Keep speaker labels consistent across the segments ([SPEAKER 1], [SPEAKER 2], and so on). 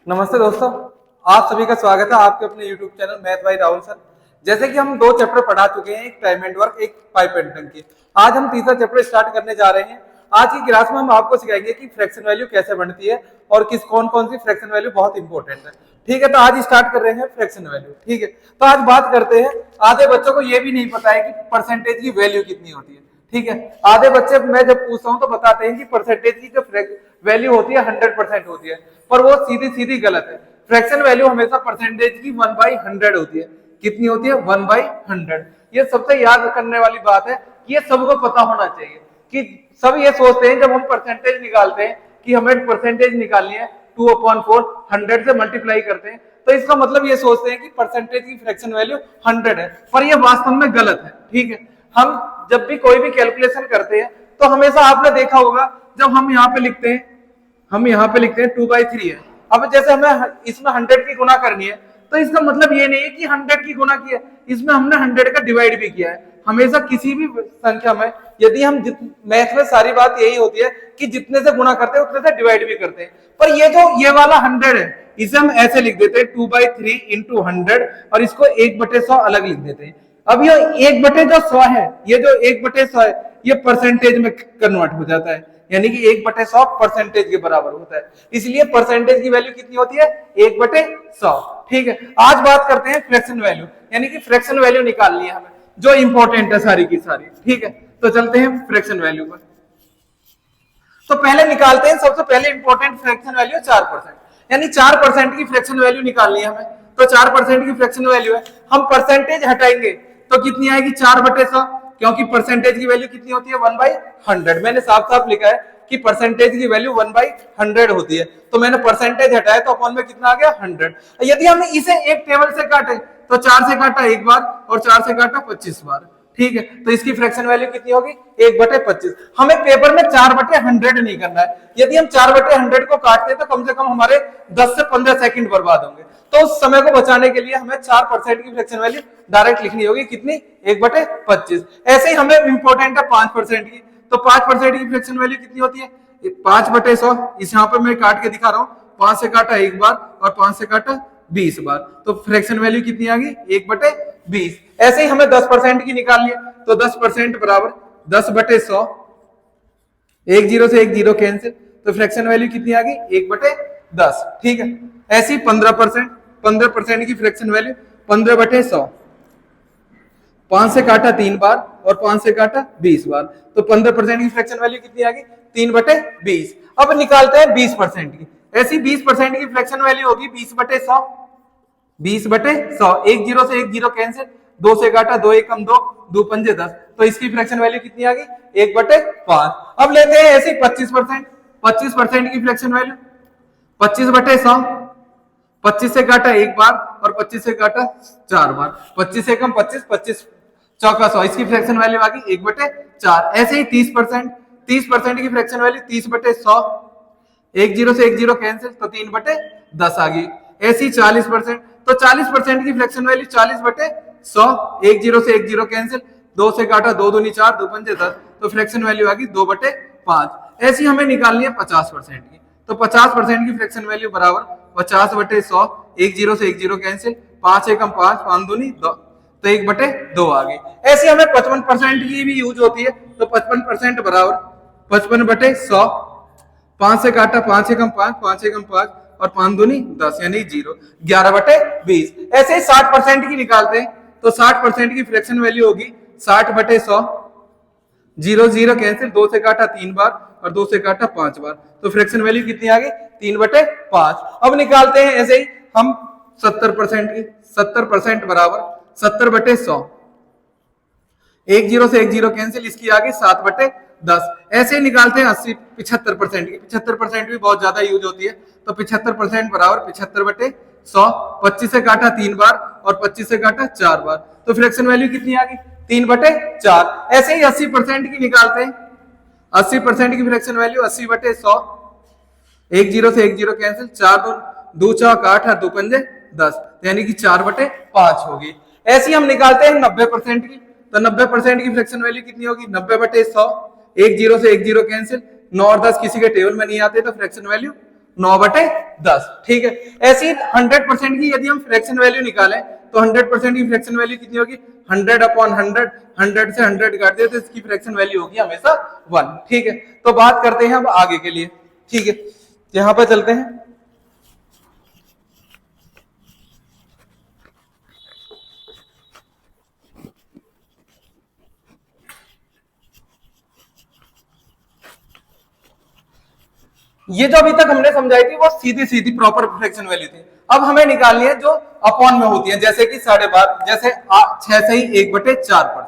[SPEAKER 1] नमस्ते दोस्तों, आप सभी का स्वागत है आपके अपने YouTube channel math bye Rahul sir. जैसे कि हम दो चैप्टर पढ़ा चुके हैं, एक टाइम एंड वर्क, एक पाइप एंड टंकी। आज हम तीसरा चैप्टर स्टार्ट करने जा रहे हैं। आज की क्लास में हम आपको सिखाएंगे कि फ्रैक्शन वैल्यू कैसे बनती है और किस कौन कौन सी फ्रैक्शन वैल्यू बहुत इंपॉर्टेंट है। ठीक है, तो आज स्टार्ट कर रहे हैं फ्रैक्शन वैल्यू। ठीक है, तो आज बात करते हैं। आधे बच्चों को यह भी नहीं पता है कि परसेंटेज की वैल्यू कितनी होती है। ठीक है, आधे बच्चे मैं जब पूछता हूं तो बताते हैं कि परसेंटेज की जो वैल्यू होती है 100% होती है, पर वो सीधी सीधी गलत है। फ्रैक्शन वैल्यू हमेशा परसेंटेज की 1/100 होती है। कितनी होती है? 1/100। ये सबसे याद करने वाली बात है कि ये सबको पता होना चाहिए कि सब ये सोचते हैं जब हम परसेंटेज निकालते हैं कि हमें परसेंटेज निकालनी है 2/4 100 से मल्टीप्लाई करते हैं, तो इसका मतलब ये सोचते हैं कि परसेंटेज की फ्रैक्शन वैल्यू 100 है, पर ये वास्तव में गलत है। ठीक है, हम जब भी कोई भी कैलकुलेशन करते हैं तो हमेशा आपने देखा होगा जब हम यहाँ पे लिखते हैं 2/3 है। अब जैसे हमें इसमें 100 की गुना करनी है, तो इसका मतलब ये नहीं है कि 100 की गुना किया, इसमें हमने 100 का डिवाइड भी किया है। हमेशा किसी भी संख्या में यदि हम मैथ में सारी बात यही होती है कि जितने से गुणा करते हैं उतने से डिवाइड भी करते हैं, पर ये वाला 100 है, इसे हम ऐसे लिख देते हैं 2/3 इंटू 100 और इसको 1/100 अलग लिख देते हैं। अब ये 1/100 है, ये जो 1/100 है ये परसेंटेज में कन्वर्ट हो जाता है, यानी कि 1/100 परसेंटेज के बराबर होता है। इसलिए परसेंटेज की वैल्यू कितनी होती है? 1/100। ठीक है, आज बात करते हैं फ्रैक्शन वैल्यू, यानी कि फ्रैक्शन वैल्यू निकालनी है हमें जो इंपॉर्टेंट है सारी की सारी। ठीक है, तो चलते हैं फ्रैक्शन वैल्यू पर। तो पहले निकालते हैं, सबसे पहले इंपॉर्टेंट फ्रैक्शन वैल्यू 4%, यानी 4% की फ्रैक्शन वैल्यू निकालनी है हमें। तो 4% की फ्रैक्शन वैल्यू है, हम परसेंटेज हटाएंगे तो कितनी आएगी? 4/100, क्योंकि परसेंटेज की वैल्यू कितनी होती है? 1/100। मैंने साफ साफ लिखा है कि परसेंटेज की वैल्यू 1/100 होती है, तो मैंने परसेंटेज हटाया तो अपॉन में कितना आ गया? 100। यदि हम इसे एक टेबल से काटे तो 4 से काटा एक बार और 4 से काटा 25 बार। ठीक है, तो इसकी फ्रैक्शन वैल्यू कितनी होगी? 1/25। हमें पेपर में 4/100 नहीं करना है। यदि हम 4/100 को काटते हैं तो कम से कम हमारे 10 से 15 सेकंड बर्बाद होंगे, तो उस समय को बचाने के लिए हमें 4% की फ्रैक्शन वैल्यू डायरेक्ट लिखनी होगी। कितनी? 1/25। ऐसे ही हमें इंपॉर्टेंट है 5% की, तो 5% की फ्रैक्शन वैल्यू कितनी होती है? 5/100। इस यहाँ पे मैं काट के दिखा रहा हूँ, 5 से काटा एक बार और 5 से काटा 20 बार, तो फ्रैक्शन वैल्यू कितनी आ गई? 1/20। ऐसे ही हमें 10% की निकालनी है, तो 10% बराबर 10/100। एक जीरो से एक जीरो कैंसिल, तो फ्रैक्शन वैल्यू कितनी आ गई? 1/10। ठीक है, ऐसी 15% की फ्रैक्शन वैल्यू 15/100। 5 से काटा 3 बार और 5 से काटा 20 बार, तो 15% की फ्रैक्शन वैल्यू कितनी आ गई? 3/20। अब निकालते हैं 20% की। ऐसी 20% की फ्रैक्शन वैल्यू होगी 20/100। 20/100, एक जीरो से एक जीरो कैंसिल, 2 से काटा 2 एकम 2, 2 पंजे 10, तो इसकी फ्रैक्शन वैल्यू कितनी आ गई? 1/5। अब लेते हैं ऐसे 25%। 25% की फ्रैक्शन वैल्यू 25/100। 25 से काटा एक बार और 25 से काटा 4 बार, 25 से कम 25, 25 चौका 100, इसकी फ्रैक्शन वैल्यू आ गई 1/4। ऐसे ही 30%। 30% की फ्रैक्शन वैल्यू 30/100। एक जीरो से एक जीरो कैंसिल, तो 3/10 आ गई। ऐसी 40%, तो 40% की फ्रैक्शन वैल्यू 40/100। एक जीरो से एक जीरो कैंसिल, 2 से काटा 2 दूनी 4, 2 पंजे 10, तो फ्रैक्शन वैल्यू आ गई 2/5। ऐसी हमें निकालनी है 50% की, तो 50% की फ्रैक्शन वैल्यू बराबर 50/100। एक जीरो से एक जीरो कैंसिल, 5 एकम 5, 5 दूनी 2, तो 1/2 आ गई। ऐसी हमें 55% की भी यूज होती है, तो 55% बराबर 55/100। 5 से काटा 5 एकम 5, 5 एकम 5 और 5 दूनी 10, यानी 0, 11/20। ऐसे ही 60% की निकालते हैं, तो 60% की फ्रैक्शन वैल्यू होगी 60/100। 0 0 कैंसिल, 2 से काटा 3 बार और 2 से काटा 5 बार, तो फ्रैक्शन वैल्यू कितनी आ गई? 3/5। अब निकालते हैं ऐसे ही हम 70% की। 70% बराबर 70/100। एक जीरो से एक जीरो कैंसिल, इसकी आ गई 7/10। ऐसे ही निकालते हैं 75% की। 75% भी बहुत ज्यादा यूज होती है, तो 75% बराबर 75/100। 25 से काटा 3 बार और 25 से काटा 4 बार, तो फ्रैक्शन वैल्यू कितनी आ गई? 3/4। ऐसे ही 80% की निकालते हैं। 80% की फ्रैक्शन वैल्यू 80/100। एक जीरो से एक जीरो कैंसिल, 4 2 चौक 8 और 2 पंजे 10, यानी कि 4/5 होगी। ऐसी हम निकालते हैं 90% की, तो 90% की फ्रैक्शन वैल्यू कितनी होगी? 90/100। एक जीरो से एक जीरो कैंसिल, 9 और 10 किसी के टेबल में नहीं आते, तो फ्रैक्शन वैल्यू 9/10 10। ठीक है, ऐसी 100% की यदि हम फ्रैक्शन वैल्यू निकालें तो 100% की फ्रैक्शन वैल्यू कितनी होगी? 100/100, 100 से 100 काट दिया तो इसकी फ्रैक्शन वैल्यू होगी हमेशा 1। ठीक है, तो बात करते हैं अब आगे के लिए। ठीक है, यहां पर चलते हैं। ये जो अभी तक हमने समझाई थी वो सीधी सीधी प्रॉपर फ्रैक्शन वैल्यू थी। अब हमें निकालनी है जो अपॉन में होती है, जैसे कि 12.5, जैसे 6 से ही 1/4%।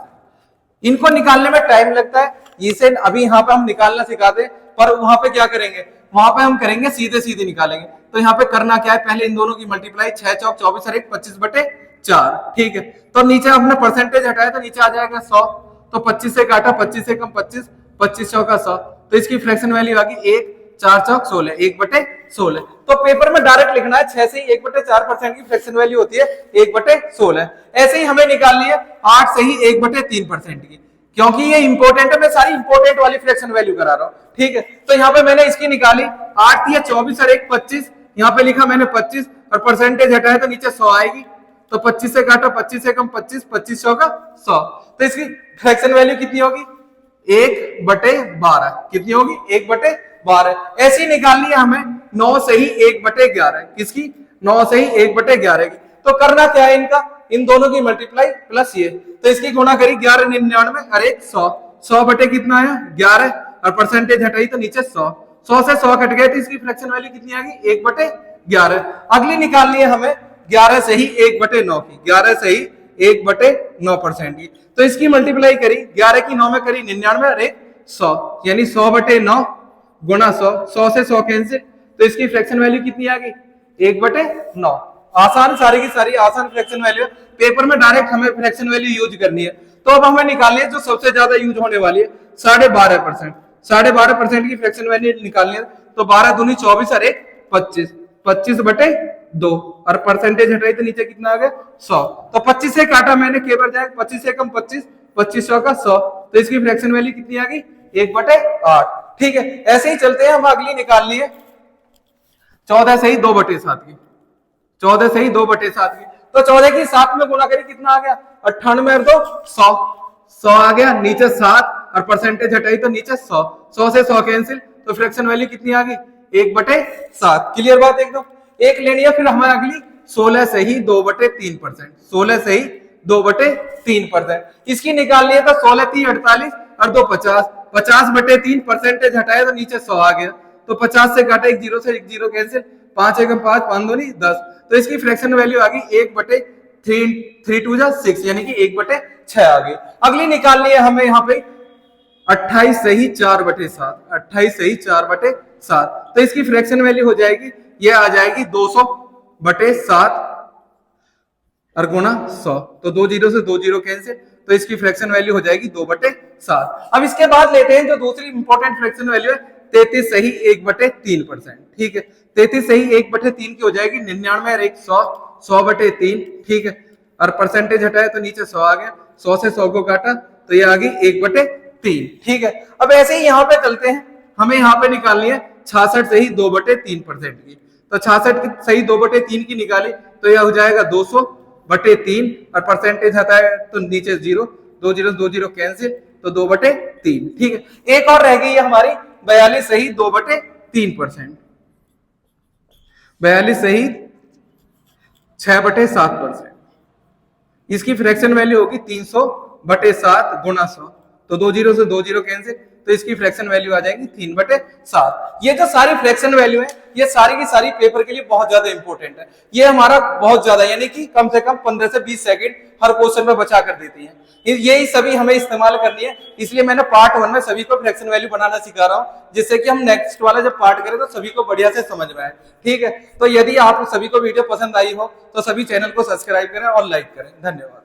[SPEAKER 1] इनको निकालने में टाइम लगता है, इसे अभी यहाँ पे हम निकालना सिखाते, पर वहां पे क्या करेंगे, वहां पे हम करेंगे सीधे सीधे निकालेंगे। तो यहाँ पे करना क्या है, पहले इन दोनों की मल्टीप्लाई, 6 चौक 24 और 1 25/4। ठीक है, तो नीचे हमने परसेंटेज हटाया तो नीचे आ जाएगा 100। तो 25 से काटा, 25 से कम 25, 25 चौका 100, तो इसकी फ्रैक्शन वैल्यू आ गई 1, 4 चौक 16, 1/16। तो पेपर में डायरेक्ट लिखना है 6 से 1/4% की फ्रैक्शन वैल्यू होती है 1/16। ऐसे ही हमें निकालनी है 8 से ही 1/3% की, क्योंकि ये इंपॉर्टेंट है, मैं सारी इंपॉर्टेंट वाली फ्रैक्शन वैल्यू करा रहा हूं। ठीक है, तो यहाँ पे मैंने इसकी निकाली 8 थी 24 और 1 25, यहाँ पे लिखा मैंने 25 और परसेंटेज हटाया तो नीचे 100 आएगी। तो 25 से काटो, 25 से कम 25, 25 का 100, तो इसकी फ्रैक्शन वैल्यू कितनी होगी? 1/12। कितनी होगी? 1/12। ऐसी निकालनी है हमें 9 से ही 1/11 किसकी? 9 से ही 1/11 की। तो करना क्या है, इनका इन दोनों की मल्टीप्लाई प्लस ये, तो इसकी गुणा करी 1199 और 100, 100 बटे कितना आया? 11, और परसेंटेज हटाई तो नीचे 100, 100 से 100 कट गए तो इसकी फ्रैक्शन वैल्यू कितनी आ गई? 1/11। अगली निकालनी है हमें 11 से ही 1/9 की, 11 से ही 1/9% की। तो इसकी मल्टीप्लाई करी, 11 की 9 में करी 99 और 100, यानी 100/9 गुणा 100, 100 से 100 कैंसिल, तो इसकी फ्रैक्शन वैल्यू कितनी आ गई? 1/9। आसान, सारी की सारी आसान फ्रैक्शन वैल्यू। पेपर में डायरेक्ट हमें फ्रैक्शन वैल्यू यूज करनी है। तो अब हमें निकालनी है जो सबसे ज्यादा यूज होने वाली है 12.5%। 12.5% की फ्रैक्शन वैल्यू निकालनी है, तो 12 दूनी 24 और 1 25, 25/2, और परसेंटेज हटाई तो नीचे कितना आ गया? 100। तो 25 से काटा मैंने, के बार जाएगा 25 से कम 25, 25 का 100, तो इसकी फ्रैक्शन वैल्यू कितनी आ गई? 1/8। ठीक है, ऐसे ही चलते हैं। हम अगली निकालनी है 14 से ही 2/7 की, 14 से ही 2/7 की। तो 14 की 7 में गुणा करी, कितना आ गया? 98 और 2 100, 100 आ गया, नीचे 7 और परसेंटेज हटाई तो नीचे 100, 100 से 100 कैंसिल, तो फ्रैक्शन वैल्यू कितनी आ गई? 1/7। क्लियर बात एकदम? एक लेनी है फिर हमें अगली 16 से ही 2/3%, 16 से ही 2/3%। इसकी निकालनी है तो 16 3 48 और 2 50, 50/3, परसेंटेज हटाया तो नीचे 100 आ गया। तो 50 से काटा, 1 0 से 1 0 कैंसिल, 5 एकम 5, 5 दूनी 10, तो इसकी फ्रैक्शन वैल्यू आ गई 1/3 यानी कि 1/6 आ गई। अगली निकालनी है हमें यहाँ पे 28 से ही 4/7, 28 से ही 4/7, तो इसकी फ्रैक्शन वैल्यू हो जाएगी, ये आ जाएगी 200/7 और गुणा 100, तो 2 0 से 2 0 कैंसिल, तो इसकी फ्रैक्शन वैल्यू हो जाएगी 2/7। अब इसके बाद लेते हैं जो दूसरी इंपॉर्टेंट फ्रैक्शन वैल्यू है 33 से ही 1/3%। ठीक है, 33 से ही 1/3 की हो जाएगी 99 और 1 100, 100/3। ठीक है, और परसेंटेज हटाया तो नीचे 100 आ गया, 100 से 100 को काटा तो ये आ गई 1/3। ठीक है, अब ऐसे ही यहाँ पे चलते हैं। हमें यहाँ पे निकालनी है 66 से ही 2/3% की, तो 66 से ही 2/3 की निकाली तो यह हो जाएगा 200/3, और परसेंटेज हटाया तो नीचे 0, 2 0 2 0 कैंसिल, तो 2/3। ठीक है, एक और रह गई है हमारी 42 से ही 2/3%, 42 से ही 6/7%। इसकी फ्रैक्शन वैल्यू होगी 300/7 गुणा 100, तो 2 0 से 2 0 कैंसिल, तो इसकी फ्रैक्शन वैल्यू आ जाएगी 3/7। ये जो सारी फ्रैक्शन वैल्यू है ये सारी की सारी पेपर के लिए बहुत ज्यादा इंपॉर्टेंट है। ये हमारा बहुत ज्यादा, यानी कि कम से कम 15 से 20 सेकंड हर क्वेश्चन में बचा कर देती है। यही सभी हमें इस्तेमाल करनी है, इसलिए मैंने पार्ट 1 में सभी को फ्रैक्शन वैल्यू बनाना सिखा रहा हूं, जिससे कि हम नेक्स्ट वाला जब पार्ट करें तो सभी को बढ़िया से समझ में आए। ठीक है, तो यदि आप सभी को वीडियो पसंद आई हो तो सभी चैनल को सब्सक्राइब करें और लाइक करें। धन्यवाद।